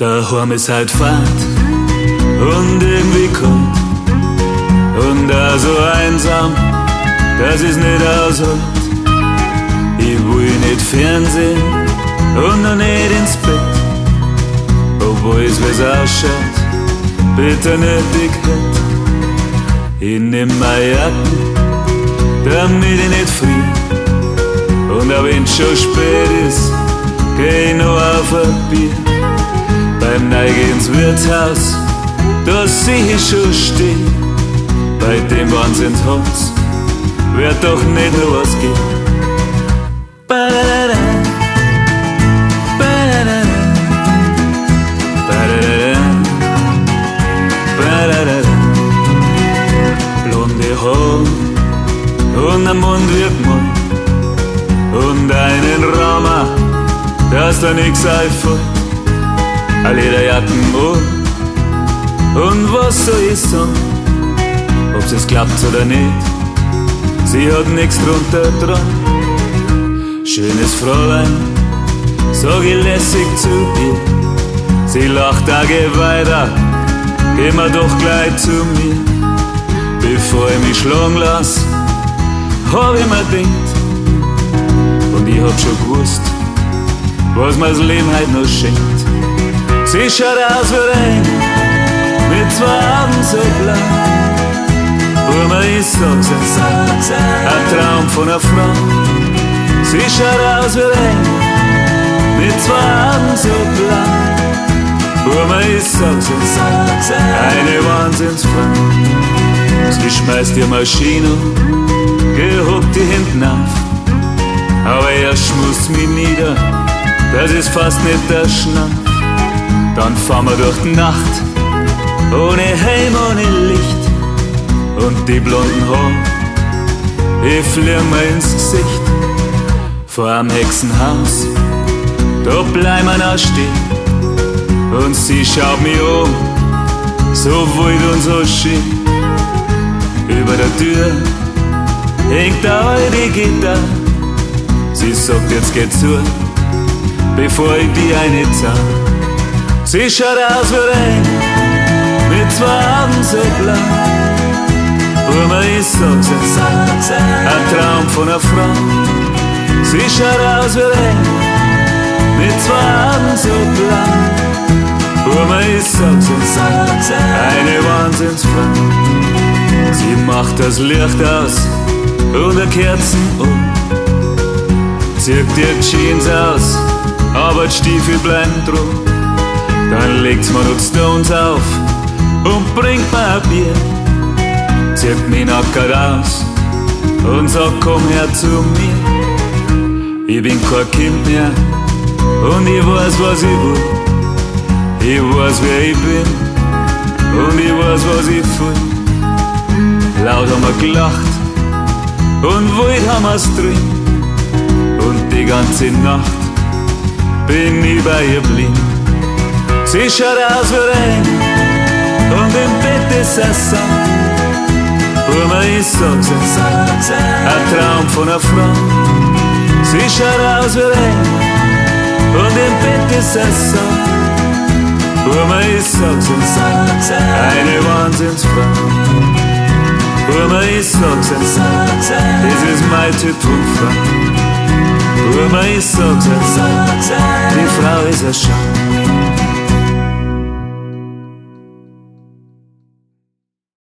Daheim ist halt Fahrt und irgendwie kalt und da so einsam, dass ich's nicht aushalt. Ich will nicht Fernsehen und noch nicht ins Bett, obwohl es wie's ausschaut, bitte nötig hätt. Ich nehm meine Jacken, damit ich nicht frier, und auch wenn's schon spät ist, geh ich noch auf ein Bier. Beim Neigehen ins Wirtshaus, da seh ich schon stehen. Bei dem Wahnsinnsholz wird doch nicht nur was gehen. Ba-da-da-da, ba-da-da-da, ba-da-da-da, ba-da-da-da. Blonde Haare und ein Mund wird mal und einen Rama, dass da nix einfällt. All Lederjacken und was soll ich sagen, ob's es klappt oder nicht, sie hat nix drunter dran. Schönes Fräulein, sag ich lässig zu ihr, sie lacht, da geh weiter, geh mal doch gleich zu mir. Bevor ich mich schlagen lass, hab ich mir denkt, und ich hab schon gewusst, was mir's Leben heut noch schenkt. Sie schaut aus wie ein, mit zwei Augen so blau. Burma, ich sag's es, ein Traum von einer Frau. Sie schaut aus wie ein, mit zwei Augen so blau. Burma, ich sag's es, eine Wahnsinnsfrau. Sie schmeißt ihr Maschine, gehuckt die hinten auf. Aber erst schmust mich nieder, das ist fast nicht der Schnapp. Dann fahren wir durch die Nacht, ohne Heim, ohne Licht. Und die blonden Haare, ich fliegen mir ins Gesicht. Vor einem Hexenhaus, da bleiben wir noch stehen. Und sie schaut mich an, so wild und so schön. Über der Tür hängt eine alte Gitarre. Sie sagt, jetzt geh zu, bevor ich die eine zahl. Sie schaut aus wie ein, mit zwei Augen so blau. Burma, ich sag's es, ein Traum von einer Frau. Sie schaut aus wie ein, mit zwei Augen so blau. Burma, ich sag's es, eine Wahnsinnsfrau. Sie macht das Licht aus und der Kerzen um, zieht ihr Jeans aus, aber die Stiefel bleiben drum. Dann legt's mir noch Stones auf und bringt mir ein Bier. Zieht mich nackert aus und sagt, komm her zu mir. Ich bin kein Kind mehr und ich weiß, was ich will. Ich weiß, wer ich bin und ich weiß, was ich fühl. Laut haben wir gelacht und wild haben wir's drin. Und die ganze Nacht bin ich bei ihr blind. Sie schaut aus wie ein, und im Bett ist ein Song. Burma, ich sag's es, ein Traum von einer Frau. Sie schaut aus wie ein, und im Bett ist ein Song. Burma, ich sag's es, eine Wahnsinnsfrau. Burma, ich sag's es, das ist mein Typ von Frau. Burma, ich sag's es, die Frau ist ein Schau.